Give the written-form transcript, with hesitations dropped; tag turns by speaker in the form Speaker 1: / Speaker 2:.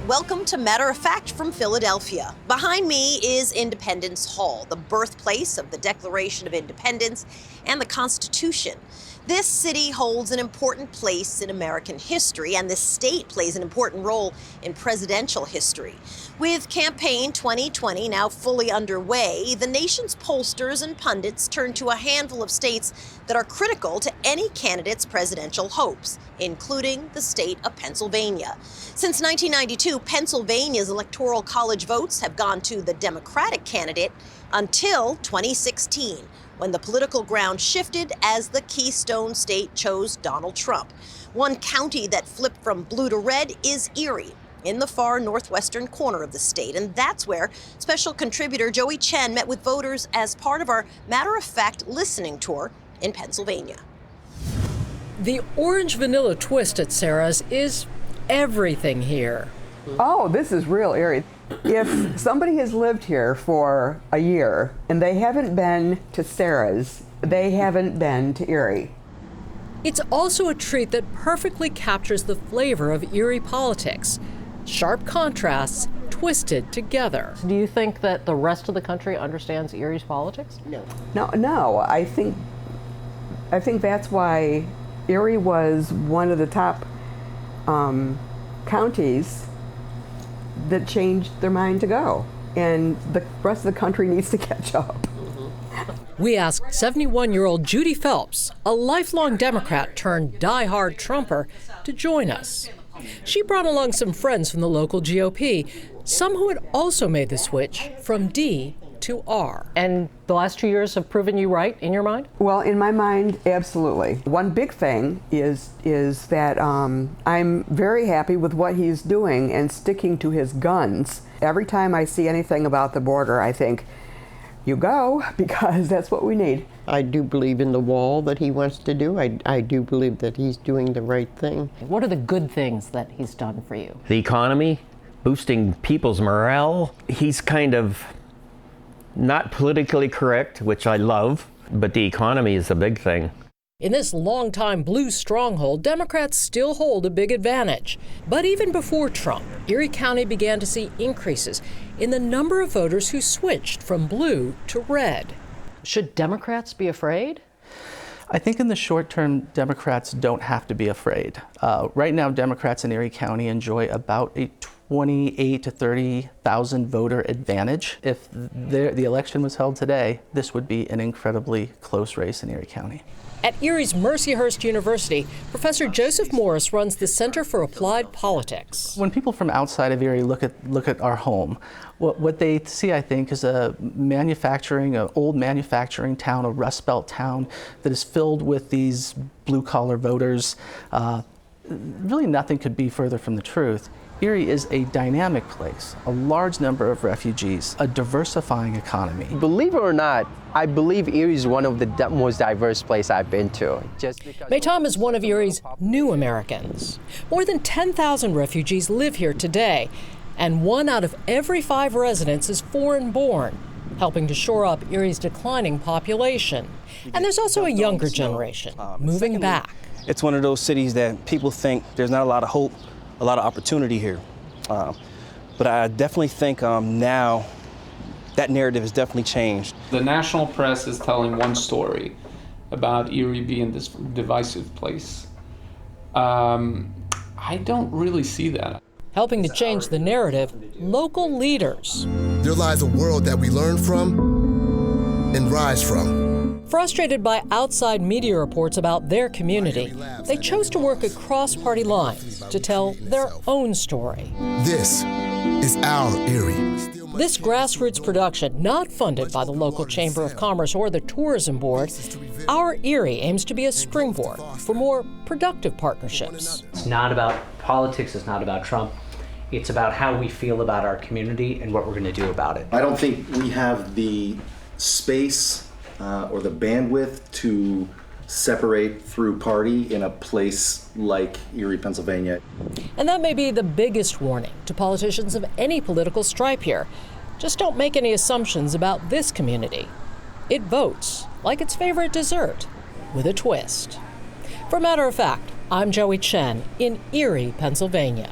Speaker 1: Welcome to Matter of Fact from Philadelphia. Behind me is Independence Hall, the birthplace of the Declaration of Independence and the Constitution. This city holds an important place in American history, and this state plays an important role in presidential history. With campaign 2020 now fully underway, the nation's pollsters and pundits turn to a handful of states that are critical to any candidate's presidential hopes, including the state of Pennsylvania. Since 1992, Pennsylvania's electoral college votes have gone to the Democratic candidate until 2016. When the political ground shifted as the Keystone State chose Donald Trump. One county that flipped from blue to red is Erie, in the far northwestern corner of the state. And that's where special contributor Joey Chen met with voters as part of our Matter of Fact listening tour in Pennsylvania.
Speaker 2: The orange vanilla twist at Sarah's is everything here.
Speaker 3: Oh, this is real Erie. If somebody has lived here for a year and they haven't been to Sarah's, they haven't been to Erie.
Speaker 2: It's also a treat that perfectly captures the flavor of Erie politics. Sharp contrasts twisted together.
Speaker 4: Do you think that the rest of the country understands Erie's politics?
Speaker 3: No. I think that's why Erie was one of the top counties that changed their mind to go. And the rest of the country needs to catch up.
Speaker 2: We asked 71-year-old Judy Phelps, a lifelong Democrat turned die-hard Trumper, to join us. She brought along some friends from the local GOP, some who had also made the switch from D to R.
Speaker 4: And the last 2 years have proven you right, in your mind?
Speaker 3: Well, in my mind, absolutely. One big thing is that I'm very happy with what he's doing and sticking to his guns. Every time I see anything about the border, I think, you go, because that's what we need.
Speaker 5: I do believe in the wall that he wants to do. I do believe that he's doing the right thing.
Speaker 4: What are the good things that he's done for you?
Speaker 6: The economy, boosting people's morale. He's kind of not politically correct, which I love, but the economy is a big thing.
Speaker 2: In this longtime blue stronghold, Democrats still hold a big advantage. But even before Trump, Erie County began to see increases in the number of voters who switched from blue to red.
Speaker 4: Should Democrats be afraid?
Speaker 7: I think in the short term, Democrats don't have to be afraid. Right now, Democrats in Erie County enjoy about a 28 to 30,000 voter advantage. If the election was held today, this would be an incredibly close race in Erie County.
Speaker 2: At Erie's Mercyhurst University, Professor Joseph Morris runs the Center for Applied Politics.
Speaker 7: When people from outside of Erie look at our home, what they see, I think, is an old manufacturing town, a Rust Belt town that is filled with these blue-collar voters. Really nothing could be further from the truth. Erie is a dynamic place, a large number of refugees, a diversifying economy.
Speaker 8: Believe it or not, I believe Erie is one of the most diverse places I've been to.
Speaker 2: Maytom is one of Erie's new Americans. More than 10,000 refugees live here today, and 1 out of every 5 residents is foreign-born, helping to shore up Erie's declining population. And there's also a younger generation moving back.
Speaker 9: It's one of those cities that people think there's not a lot of hope, a lot of opportunity here. But I definitely think now that narrative has definitely changed.
Speaker 10: The national press is telling one story about Erie being this divisive place. I don't really see that.
Speaker 2: Helping to change the narrative, local leaders.
Speaker 11: There lies a world that we learn from and rise from.
Speaker 2: Frustrated by outside media reports about their community, they chose to work across party lines to tell their own story.
Speaker 11: This is our Erie.
Speaker 2: This grassroots production, not funded by the local Chamber of Commerce or the Tourism Board, Our Erie aims to be a springboard for more productive partnerships.
Speaker 12: It's not about politics, it's not about Trump. It's about how we feel about our community and what we're going to do about it.
Speaker 13: I don't think we have the space or the bandwidth to separate through party in a place like Erie, Pennsylvania.
Speaker 2: And that may be the biggest warning to politicians of any political stripe here. Just don't make any assumptions about this community. It votes like its favorite dessert, with a twist. For Matter of Fact, I'm Joey Chen in Erie, Pennsylvania.